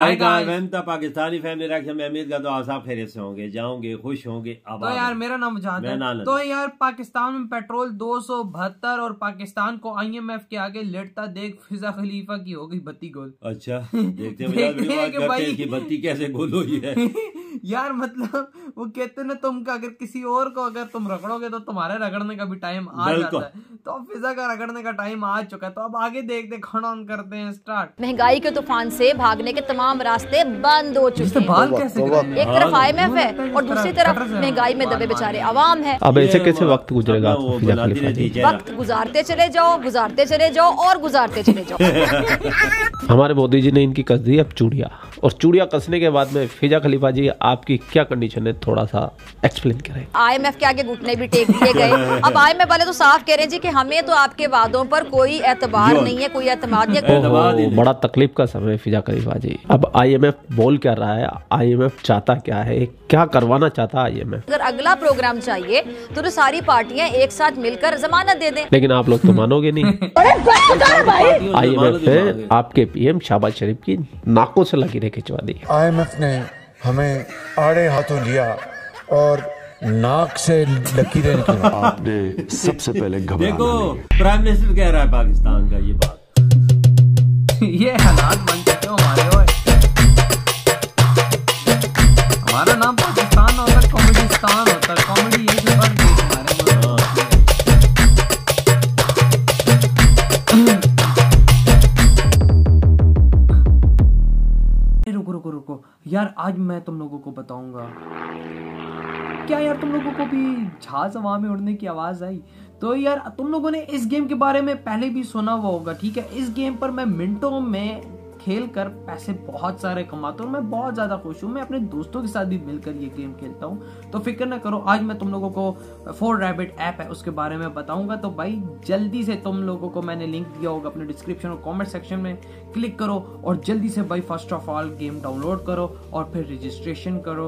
Pakistani family reaction में उम्मीद करता हूँ आप सब खैरियत से होंगे, जाओगे, खुश होंगे। तो यार मेरा नाम मुजाहिद है। तो यार पाकिस्तान में पेट्रोल 272 और पाकिस्तान को IMF के आगे लेटता देख फिजा खलीफा की हो गई बत्ती गोल। अच्छा देखते हैं कि भाई की बत्ती कैसे गोल हुई है। यार मतलब वो कहते ना तुम का अगर किसी और को अगर तुम रगड़ोगे तो तुम्हारे रगड़ने का भी टाइम आ जाता है, तो फिजा का रगड़ने का टाइम आ चुका है। तो अब आगे देखते ऑन करते हैं स्टार्ट। महंगाई के तूफान से भागने के तमाम रास्ते बंद हो चुके हैं। एक तरफ IMF है और दूसरी तरफ महंगाई में दबे बेचारे आवाम है। अब ऐसे कैसे वक्त गुजरेगा? वक्त गुजारते चले जाओ, गुजारते चले जाओ और गुजारते चले जाओ। हमारे मोदी जी ने इनकी कस दी अब चूड़िया, और चूड़िया कसने के बाद में फिजा खलीफा जी आपकी क्या कंडीशन है, थोड़ा सा एक्सप्लेन करें। IMF के आगे घुटने भी टेक दिए गए। अब IMF वाले तो साफ कह रहे हैं जी कि हमें तो आपके वादों पर कोई एतबार नहीं है, कोई एतमाद नहीं। बड़ा तकलीफ का समय फिजा खलीफा जी। अब IMF बोल क्या रहा है, IMF चाहता क्या है, क्या करवाना चाहता है IMF? अगर अगला प्रोग्राम चाहिए तो सारी पार्टियां एक साथ मिलकर जमानत दे दें। लेकिन आप लोग तो मानोगे नहीं। IMF ने आपके PM शहबाज शरीफ की नाकों से लकीरें खिंचवा दी। IMF ने हमें आड़े हाथों लिया और नाक से लकीरें निकली। आपने सबसे पहले देखो प्राइम मिनिस्टर कह रहा है पाकिस्तान का ये बात। ये हालात बन चुके हमारे। हमारा नाम पाकिस्तान होता, कॉमेडिस्तान होता, कॉमेडी यही से बन गई हमारे। रुको यार, आज मैं तुम लोगों को बताऊंगा क्या। यार तुम लोगों को भी जहाज हवा में उड़ने की आवाज आई? तो यार तुम लोगों ने इस गेम के बारे में पहले भी सुना हुआ होगा, ठीक है। इस गेम पर मैं मिनटों में खेल कर पैसे बहुत सारे कमाता हूँ। मैं बहुत ज्यादा खुश हूँ। मैं अपने दोस्तों के साथ भी मिलकर ये गेम खेलता हूँ। तो फिक्र ना करो, आज मैं तुम लोगों को 4Rabbit ऐप है उसके बारे में बताऊंगा। तो भाई जल्दी से तुम लोगों को मैंने लिंक दिया होगा अपने डिस्क्रिप्शन और कमेंट सेक्शन में, क्लिक करो और जल्दी से भाई first of all game download करो और फिर रजिस्ट्रेशन करो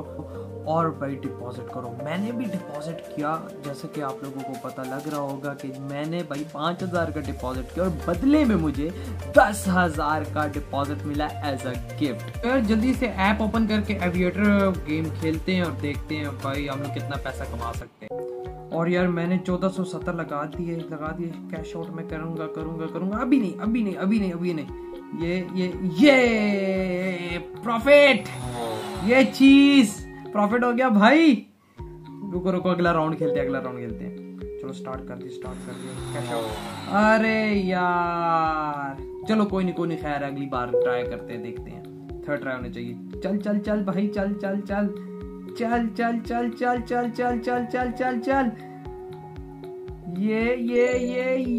और भाई डिपॉजिट करो। मैंने भी डिपॉजिट किया, जैसे कि आप लोगों को पता लग रहा होगा कि मैंने भाई 5000 का डिपॉजिट किया और बदले में मुझे 10,000 का डिपॉजिट मिला एज अ गिफ्ट। यार जल्दी से ऐप ओपन करके एविएटर गेम खेलते हैं और देखते हैं भाई हम लोग कितना पैसा कमा सकते हैं। और यार मैंने 1470 लगा दिए। कैश आउट में करूंगा। अभी नहीं। ये प्रॉफिट, ये चीज प्रॉफिट हो गया भाई। रुको अगला राउंड खेलते हैं। चलो स्टार्ट कर दी। Cash out. अरे यार चलो कोई नहीं, खैर अगली बार ट्राई करते हैं, देखते हैं। थर्ड ट्राई होना चाहिए। चल भाई, चल।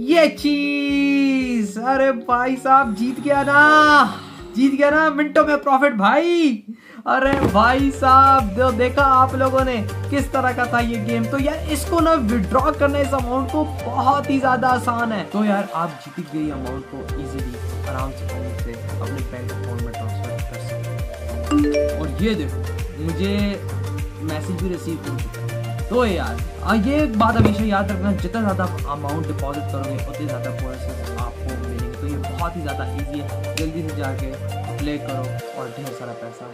ये चीज, अरे भाई साहब जीत गया ना मिनटों में प्रॉफिट भाई। अरे भाई साहब देखा आप लोगों ने किस तरह का था ये गेम। तो यार इसको ना विड्रॉ करना इस अमाउंट को बहुत ही ज्यादा आसान है। तो यार आप जीत गई अमाउंट को इजीली आराम से अपने बैंक अकाउंट में ट्रांसफर कर सकते हैं। और ये देखो मुझे मैसेज भी रिसीव हो चुका है। तो यार ये एक बात हमेशा याद रखना, जितना ज्यादा अमाउंट डिपॉजिट करोगे उतने ज्यादा बोनस आपको मिलेंगे। तो ये बहुत ही ज्यादा इजी है, जल्दी से जाके प्ले करो और ढेर सारा पैसा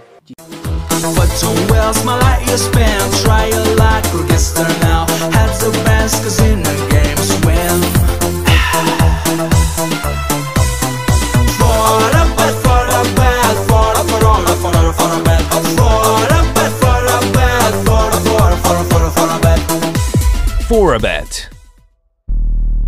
But don't well smile like you spend. Try a lot, go get started now. Have the best, cause in the games win. For a bet.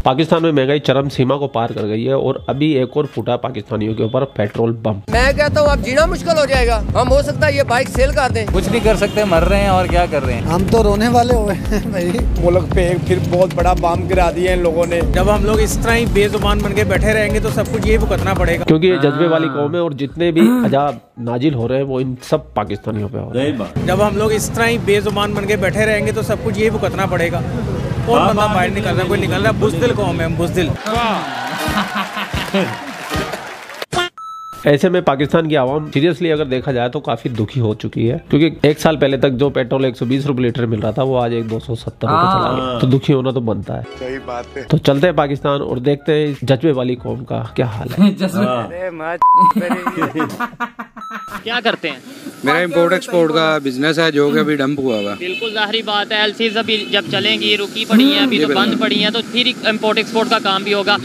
Pakistan में महंगाई चरम सीमा को पार कर गई है और अभी एक और फूटा पाकिस्तानियों के ऊपर पेट्रोल बम। मैं कहता हूँ अब जीना मुश्किल हो जाएगा। हम हो सकता है ये बाइक सेल कर दें। कुछ नहीं कर सकते, मर रहे हैं और क्या कर रहे हैं। हम तो रोने वाले हुए हैं भाई। मुल्क पे फिर बहुत बड़ा बम गिरा दिया इन लोगों ने। जब हम लोग इस तरह ही बेजुबान बन के बैठे रहेंगे तो सब कुछ ये भुगतना पड़ेगा। क्योंकि ये जज्बे वाली कौम है और जितने भी अजाब नाजिल हो रहे हैं वो इन सब पाकिस्तानियों पे हो रहे हैं। जब हम लोग इस तरह ही बेजुबान बन के बैठे रहेंगे तो सब कुछ ये भुगतना पड़ेगा। कौन बंदा बाहर निकल रहा है, कोई निकल रहा है। बुज़दिल कौम है हम, बुज़दिल। ऐसे में पाकिस्तान की आवाम सीरियसली अगर देखा जाए तो काफी दुखी हो चुकी है, क्योंकि एक साल पहले तक जो पेट्रोल 120 रुपए लीटर मिल रहा था वो आज 270 रुपए चला गया। तो दुखी होना तो बनता है। सही बात है। तो चलते हैं पाकिस्तान और देखते हैं जज्बे वाली कौम का क्या हाल है। क्या करते हैं? मेरा इम्पोर्ट एक्सपोर्ट का बिजनेस है जो कि अभी डंप हुआ हुआ। बिल्कुल जाहिर बात है, एलसीज अभी जब चलेंगी, रुकी पड़ी हैं, अभी तो बंद पड़ी हैं, तो फिर इम्पोर्ट एक्सपोर्ट का काम भी होगा।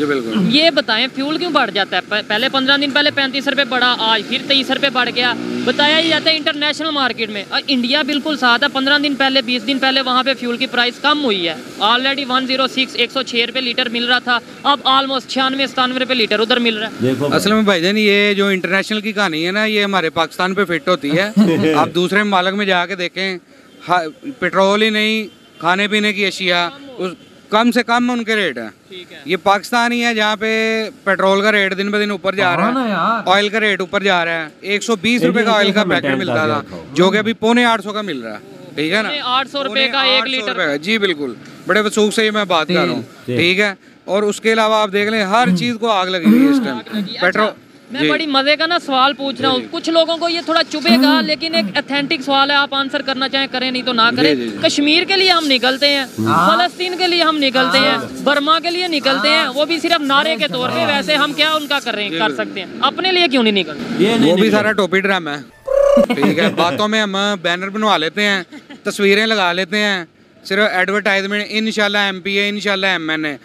ये बताएं फ्यूल क्यों बढ़ जाता है? पहले 15 दिन पहले 35 रुपए बढ़ा, आज फिर 23 रुपए बढ़ गया। बताया ही जाता है इंटरनेशनल मार्केट में, और इंडिया बिल्कुल साथ है। 15 दिन पहले 20 दिन पहले वहाँ पे फ्यूल की प्राइस कम हुई है। ऑलरेडी 106 रुपए लीटर मिल रहा था, अब ऑलमोस्ट 96-97 रुपए लीटर उधर मिल रहा है। असल में भाईजान ये जो इंटरनेशनल की कहानी है ना, ये हमारे पाकिस्तान पे फिट होती है। आप दूसरे मालिक में जाके देखें, पेट्रोल ही नहीं, खाने पीने की अशिया कम से कम उनके रेट है। ये पाकिस्तान ही है जहाँ पे पेट्रोल का रेट दिन ब दिन ऊपर जा रहा है, ऑयल का रेट ऊपर जा रहा है। 120 रुपए का ऑयल का पैकेट मिलता था जो कि अभी 750 का मिल रहा है, ठीक है ना? 800 रुपए का 1 लीटर। जी बिल्कुल, बड़े वसूख से मैं बात कर रहा हूँ, ठीक है। और उसके अलावा आप देख लें, हर चीज को आग लगी हुई है इस टाइम पेट्रोल। मैं बड़ी मजे का ना सवाल पूछ रहा हूँ, कुछ लोगों को ये थोड़ा चुभेगा, लेकिन एक ऑथेंटिक सवाल है, आप आंसर करना चाहें करें, नहीं तो ना करें। कश्मीर के लिए हम निकलते हैं, फलस्तीन के लिए हम निकलते हैं, बर्मा के लिए निकलते हैं, वो भी सिर्फ नारे के तौर पे। वैसे हम क्या उनका कर सकते हैं, अपने लिए क्यों नहीं निकलते? वो भी सारा टोपी ड्रामा है, ठीक है। बातों में हम बैनर बनवा लेते हैं, तस्वीरें लगा लेते हैं, सिर्फ एडवर्टाइजमेंट। इंशाल्लाह MP है, इंशाल्लाह MN है,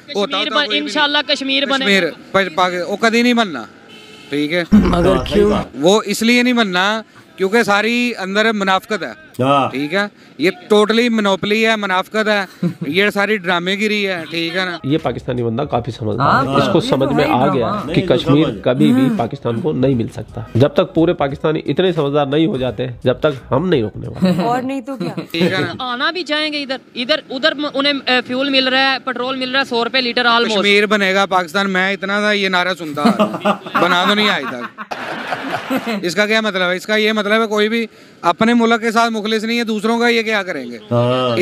इंशाल्लाह कश्मीर बने, वो कभी नहीं बनना, ठीक है। मगर क्यों? वो इसलिए नहीं बनना क्योंकि सारी अंदर मुनाफकत है, ठीक है। ये टोटली मोनोपोली है, मुनाफकत है, ये सारी ड्रामेगिरी है, ठीक है ना। ये पाकिस्तानी बंदा काफी समझदार है, इसको समझ में आ गया कि कश्मीर कभी भी पाकिस्तान को नहीं मिल सकता। जब तक पूरे पाकिस्तानी इतने समझदार नहीं हो जाते, जब तक हम नहीं रोकने वाले। और नहीं तो क्या, ठीक है ना। आना भी चाहेंगे इधर उधर उन्हें फ्यूल मिल रहा है, पेट्रोल मिल रहा है 100 रुपए लीटर ऑलमोस्ट। कश्मीर बनेगा पाकिस्तान, मैं इतना था ये नारा सुनता बना तो नहीं आई तक। इसका क्या मतलब है? इसका ये मतलब है कोई भी अपने मुल्क के साथ मुखलिस नहीं है, दूसरों का ये क्या करेंगे?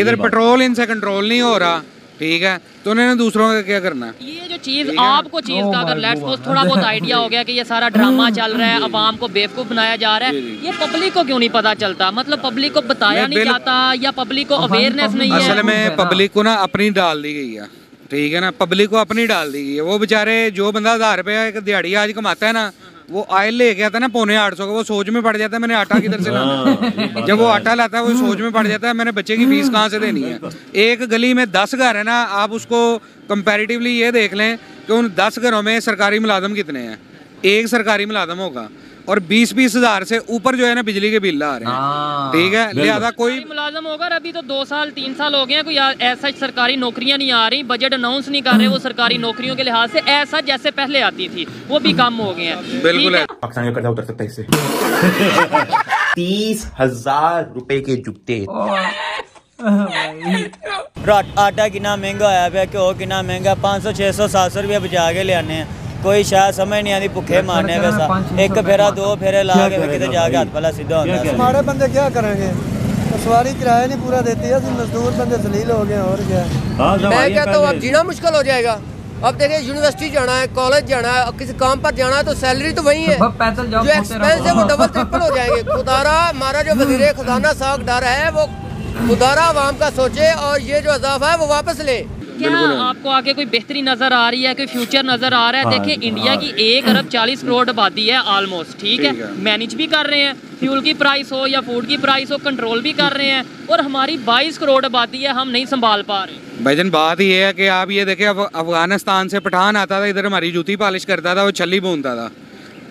इधर पेट्रोल इनसे कंट्रोल नहीं हो रहा, ठीक है, तो उन्होंने दूसरों का क्या करना? ये जो चीज आपको चीज का अगर लेट्स सपोज थोड़ा बहुत आइडिया हो गया कि ये सारा ड्रामा चल रहा है, अवाम को बेवकूफ बनाया जा रहा है, ये पब्लिक को क्यों नहीं पता चलता? मतलब पब्लिक को बताया नहीं जाता, या पब्लिक को अवेयरनेस नहीं है? असल में पब्लिक को ना अपनी डाल दी गई है, ठीक है ना। पब्लिक को अपनी डाल दी गई है। वो बेचारे जो बंदा 1000 रुपया दिहाड़ी आज कमाता है ना, वो ऑयल ले गया था ना 750 का, वो सोच में पड़ जाता है मैंने आटा किधर से लाना। जब वो आटा लाता है वो सोच में पड़ जाता है मैंने बच्चे की फीस कहाँ से देनी है। एक गली में 10 घर है ना, आप उसको कंपैरेटिवली ये देख लें कि उन 10 घरों में सरकारी मुलाजम कितने हैं। एक सरकारी मुलाजम होगा और 20-20 हज़ार से ऊपर जो है ना बिजली के बिल आ रहे हैं, ठीक है। लिहाजा कोई मुलाजम होगा, अभी तो 2 साल 3 साल हो गए हैं, कोई ऐसा सरकारी नौकरियां नहीं आ रही, बजट अनाउंस नहीं कर रहे वो सरकारी नौकरियों के लिहाज से, ऐसा जैसे पहले आती थी वो भी कम हो गए हैं। बिल्कुल है। पाकिस्तान का कर्जा उतर सकता है इससे। 30,000 रुपए के जूते। आटा कितना महंगा होया पे, घ्यो कितना महंगा, 500 600 700 रुपये बचा के ले आने हैं। कोई शायद समझ नहीं आती, भुखे मारने का एक फेरा 2 फेरे ला के कितने जाके हाथ पला सीधा होता है। हमारे बंदे क्या करेंगे, सवारी किराया नहीं पूरा देती है, मजदूर बंदे जलील हो गए और क्या। मैं कहता हूँ अब जीना मुश्किल हो जाएगा। अब देखिए यूनिवर्सिटी जाना है, कॉलेज जाना है, किसी काम पर जाना है तो सैलरी तो वही है, जो एक्सपेंस है वो डबल ट्रिपल हो जाएंगे। खुदारा हमारा जो वजीर खजाना साख डार है वो खुदारा आवाम का सोचे और ये जो इजाफा है वो वापस ले। क्या आपको आगे कोई बेहतरी नजर आ रही है, कोई फ्यूचर नजर आ रहा है? देखिए इंडिया की 1 अरब 40 करोड़ आबादी है ऑलमोस्ट, ठीक है। मैनेज भी कर रहे हैं, फ्यूल की प्राइस हो या फूड की प्राइस हो, कंट्रोल भी कर रहे हैं, और हमारी 22 करोड़ आबादी है, हम नहीं संभाल पा रहे। भाईजान बात ये है कि आप ये देखें, अफगानिस्तान से पठान आता था इधर, हमारी जूती पॉलिश करता था, वो छली भूनता था।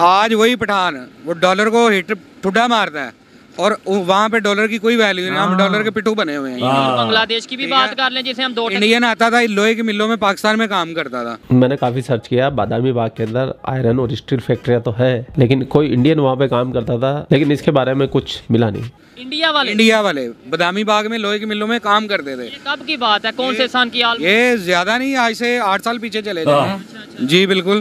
आज वही पठान वो डॉलर को हिट ठुड्डा मारता है और वहाँ पे डॉलर की कोई वैल्यू नहीं, हम डॉलर के पिट्ठू बने हुए हैं। बांग्लादेश की भी बात कर लें, जैसे हम 2 इंडियन आता था लोहे की मिलों में, पाकिस्तान में काम करता था। मैंने काफी सर्च किया, बादामी बाग के अंदर आयरन और स्टील फैक्ट्रियां तो है, लेकिन कोई इंडियन वहाँ पे काम करता था, लेकिन इसके बारे में कुछ मिला नहीं। इंडिया वाले बादामी बाग में लोहे की मिलों में काम करते थे। कब की बात है, कौन से साल की? ये ज्यादा नहीं, आज से 8 साल पीछे चले जाए। जी बिल्कुल।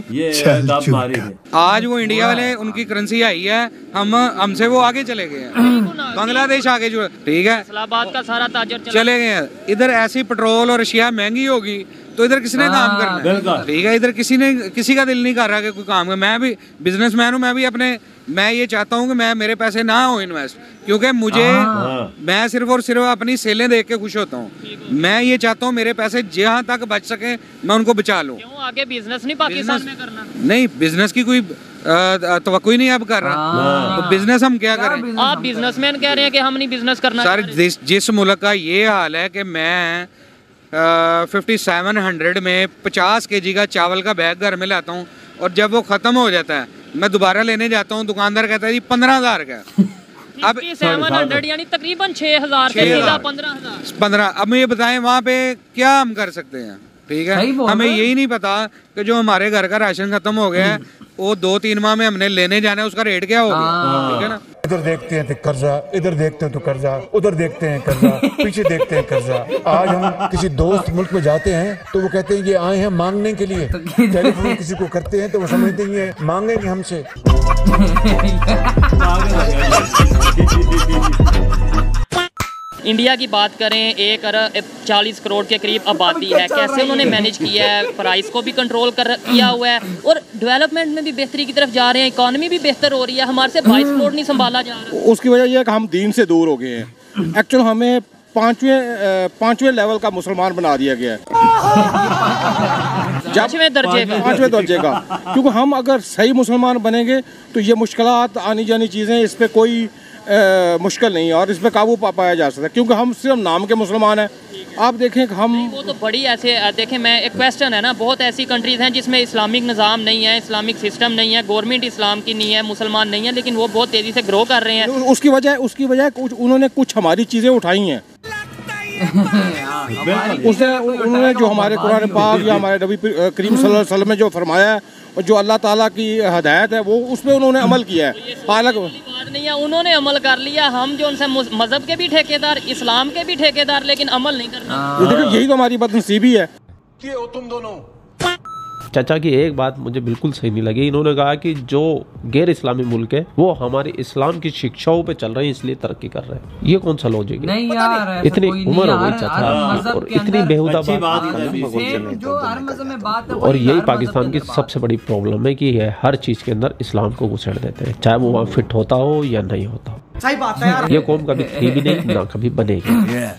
आज वो इंडिया वाले, उनकी करेंसी आई है, हमसे वो आगे चले गए हैं, बांग्लादेश आगे जो, ठीक है, इस्लामाबाद का सारा ताजर चले गए हैं। इधर ऐसी पेट्रोल और अशिया महंगी होगी तो इधर किसने काम करना है? ठीक है, इधर किसी का दिल नहीं कर रहा कि कोई काम करे। मैं भी बिजनेसमैन हूँ, मैं ये चाहता हूँ कि मेरे पैसे ना हो इन्वेस्ट, क्योंकि मैं सिर्फ और सिर्फ अपनी सेलें देख के खुश होता हूँ। मैं ये चाहता हूँ मेरे पैसे जहाँ तक बच सके मैं उनको बचा लूँ। आगे बिजनेस नहीं पाकिस्तान में करना? नहीं, बिजनेस की कोई तवक्को ही नहीं अब कर रहा, तो बिजनेस हम क्या करें? आप बिजनेसमैन कह रहे हैं कि हम नहीं बिजनेस करना। सर जिस मुल्क का ये हाल है कि मैं 5700 में 50 kg का चावल का बैग घर में लाता हूँ, और जब वो खत्म हो जाता है मैं दोबारा लेने जाता हूँ, दुकानदार कहता है जी 15,000 का। अब 700 यानी तकरीबन 6,000 से 15,000। अब ये बताएं वहाँ पे क्या हम कर सकते हैं? ठीक है, हमें यही नहीं पता कि जो हमारे घर का राशन खत्म हो गया है वो 2-3 माह में हमने लेने जाना है, उसका रेट क्या होगा? ठीक है ना। इधर देखते हैं तो कर्जा, इधर देखते हैं तो कर्जा, उधर देखते हैं कर्जा, पीछे देखते हैं कर्जा। आज हम किसी दोस्त मुल्क में जाते हैं तो वो कहते हैं ये आए हैं मांगने के लिए। टेलीफोन किसी को करते हैं तो वो समझते हैं ये मांगेंगे हमसे। इंडिया की बात करें, 1.40 करोड़ के करीब आबादी है। कैसे उन्होंने मैनेज किया है, प्राइस को भी कंट्रोल किया हुआ है, और डेवलपमेंट में भी बेहतरी की तरफ जा रहे हैं, इकोनॉमी भी बेहतर हो रही है। हमारे से 22 करोड़ नहीं संभाला जा रहा। उसकी वजह यह है कि हम दीन से दूर हो गए हैं। एक्चुअल हमें पांचवें लेवल का मुसलमान बना दिया गया है, 5वें दर्जे का। क्योंकि हम अगर सही मुसलमान बनेंगे तो ये मुश्किलात आनी जानी चीज़ें, इस पर कोई मुश्किल नहीं है और इस पर काबू पाया जा सकता है, क्योंकि हम सिर्फ नाम के मुसलमान हैं। आप देखें कि हम वो तो बड़ी ऐसे देखें, मैं एक क्वेश्चन है ना, बहुत ऐसी कंट्रीज हैं जिसमें इस्लामिक निज़ाम नहीं है, इस्लामिक सिस्टम नहीं है, गवर्नमेंट इस्लाम की नहीं है, मुसलमान नहीं है, लेकिन वो बहुत तेज़ी से ग्रो कर रहे हैं। उसकी वजह उन्होंने कुछ हमारी चीज़ें उठाई हैं। उन्होंने जो हमारे कुरान पाक या हमारे नबी करीम सल्लल्लाहु अलैहि वसल्लम में जो फरमाया है और जो अल्लाह ताला की हदायत है वो उस पर उन्होंने अमल किया है। हालांकि बात नहीं है, उन्होंने अमल कर लिया, हम जो उनसे मजहब के भी ठेकेदार, इस्लाम के भी ठेकेदार, लेकिन अमल नहीं करना। देखो यही तो हमारी बदनसीबी है। तुम दोनों चाचा की एक बात मुझे बिल्कुल सही नहीं लगी। इन्होंने कहा कि जो गैर इस्लामी मुल्क है वो हमारे इस्लाम की शिक्षाओं पे चल रहे हैं इसलिए तरक्की कर रहे हैं। ये कौन सा लॉजिक है? नहीं यार, इतनी उम्र हो गई चाचा और इतनी बेहुदा बात। और यही पाकिस्तान की सबसे बड़ी प्रॉब्लम है कि हर चीज के अंदर इस्लाम को घुसेड़ देते हैं, चाहे वो वहाँ फिट होता हो या नहीं होता। सही बात है यार। ये कौम कभी थी भी नहीं, ना कभी बनेगी।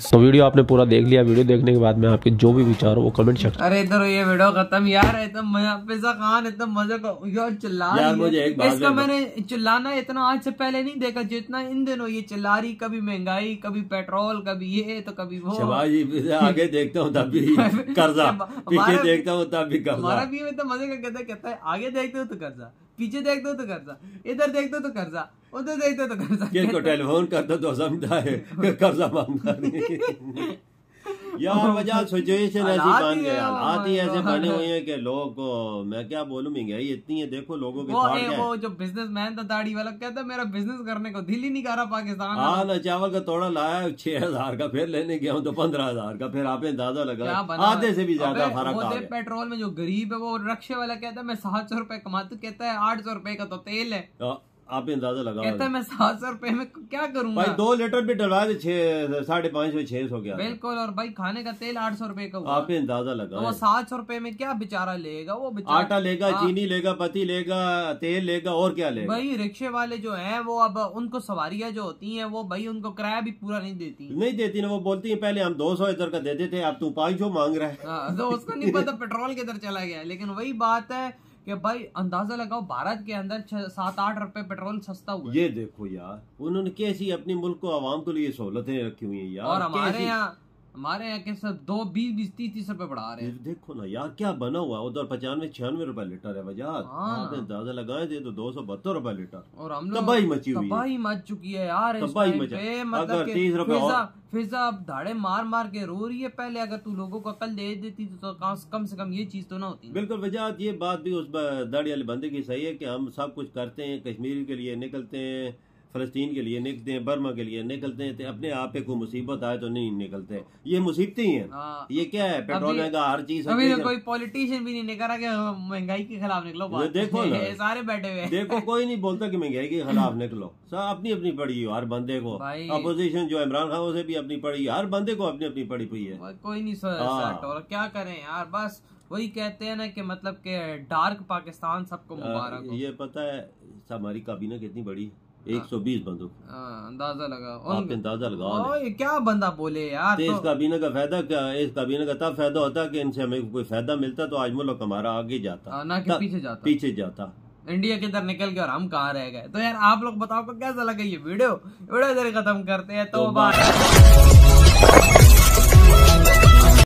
तो वीडियो आपने पूरा देख लिया। वीडियो देखने के बाद में आपके जो भी विचार हो वो कमेंट सेक्शन। अरे इधर ये वीडियो खत्म यार, इतना फिजा खान इतना मजे का यार चिल्ला रही है। इसका मैंने चिल्लाना इतना आज से पहले नहीं देखा जितना इन दिनों ये चिल्ला रही। कभी महंगाई, कभी पेट्रोल, कभी ये तो कभी वो। आगे देखता हूँ तब भी कर्जा, पीछे देखता हूँ तब भी कर्जा। हमारा भी इतना मजे का कहता है आगे देखते हो तो कर्जा, पीछे देखते हो तो कर्जा, इधर देखते हो तो कर्जा, उधर देखते हो तो कर्जा। किसको टेलीफोन करता तो समझता है कर्जा मांगता नहीं। यार वजह सिचुएशन ऐसी बन गई, हालात ही ऐसे बने हुए हैं कि लोग को मैं क्या बोलूं, महंगाई इतनी है। देखो लोगों के वो जो बिजनेसमैन था दाढ़ी वाला कहता मेरा बिजनेस करने को दिल ही नहीं कर रहा पाकिस्तान। हाँ ना, चावल का तोड़ा लाया 6,000 का, फिर लेने गया हूँ तो 15,000 का, फिर आपने अंदाजा लगा आधे से भी ज्यादा फर्क आ गया। पेट्रोल में जो गरीब है वो रिक्शे वाला कहता है मैं 700 रुपए कमाता, कहता है 800 रुपए का तो तेल है। आप अंदाजा लगा, कहता है मैं 700 रुपए में क्या करूंगा भाई, 2 लीटर भी डलवा दे 550 600 हो गया। बिल्कुल, और भाई खाने का तेल 800 रुपए का हुआ। आप अंदाजा लगा, वो 700 रुपए में क्या बेचारा लेगा? वो बेचारा आटा लेगा, चीनी लेगा, पत्ती लेगा, तेल लेगा, और क्या लेगा? भाई रिक्शे वाले जो हैं वो अब उनको सवारियां जो होती हैं वो भाई उनको किराया भी पूरा नहीं देती ना। वो बोलती है पहले हम 200 इधर का देते थे, अब तू 500 मांग रहा है। तो उसको नहीं पता पेट्रोल किधर चला गया। लेकिन वही बात है कि भाई अंदाजा लगाओ भारत के अंदर 7-8 रुपए पेट्रोल सस्ता हुआ। ये देखो यार, उन्होंने कैसी अपने मुल्क को आवाम के लिए सहूलतें रखी हुई है यार। और हमारे यहाँ के सब 20-20-30 रुपए बढ़ा रहे हैं। देखो ना यार क्या बना हुआ, उधर 95-96 रुपए लीटर है वजह। आपने अंदाजा लगाए थे तो 272 रुपए लीटर। और हम लोग तबाही मची हुई है, तबाही मच चुकी है यार। अगर 30 रुपए फिजा अब धाड़े मार मार के रो रही है। पहले अगर तू लोगों को अकल दे देती तो कम से कम ये चीज तो ना होती। बिल्कुल वजह ये बात भी उस दाढ़ी वाले बंदे की सही है कि हम सब कुछ करते हैं, कश्मीर के लिए निकलते हैं, फलस्तीन के लिए निकलते हैं, बर्मा के लिए निकलते हैं, तो अपने आप पे कोई मुसीबत आए तो नहीं निकलते। ये मुसीबतें ही हैं। ये क्या है, पेट्रोल महंगा, हर चीज। अभी तो कोई पॉलिटिशियन भी नहीं निकला कि महंगाई के खिलाफ निकलो। देखो ना, सारे बैठे हुए। देखो कोई नहीं बोलता कि महंगाई के खिलाफ निकलो। सब अपनी अपनी पड़ी हो हर बंदे को। अपोजिशन जो इमरान खान उसे भी अपनी पड़ी, हर बंदे को अपनी अपनी पड़ी हुई है। कोई नहीं और क्या करें यार, बस वही कहते हैं ना कि मतलब के डार्क पाकिस्तान सबको मुबारक हो। ये पता है हमारी काबीना कितनी बड़ी, 120 बंदूक। अंदाजा लगा, आप अंदाजा लगाओ ये क्या बंदा बोले यार। इस काबीना का फायदा क्या, इस काबीना का तब फायदा होता है कि इनसे हमें कोई फायदा मिलता तो आज मुल्क हमारा आगे जाता, ना कि पीछे जाता। इंडिया किधर निकल गया और हम कहाँ रह गए। तो यार आप लोग बताओ को कैसा लगा ये वीडियो इधर खत्म करते हैं। तो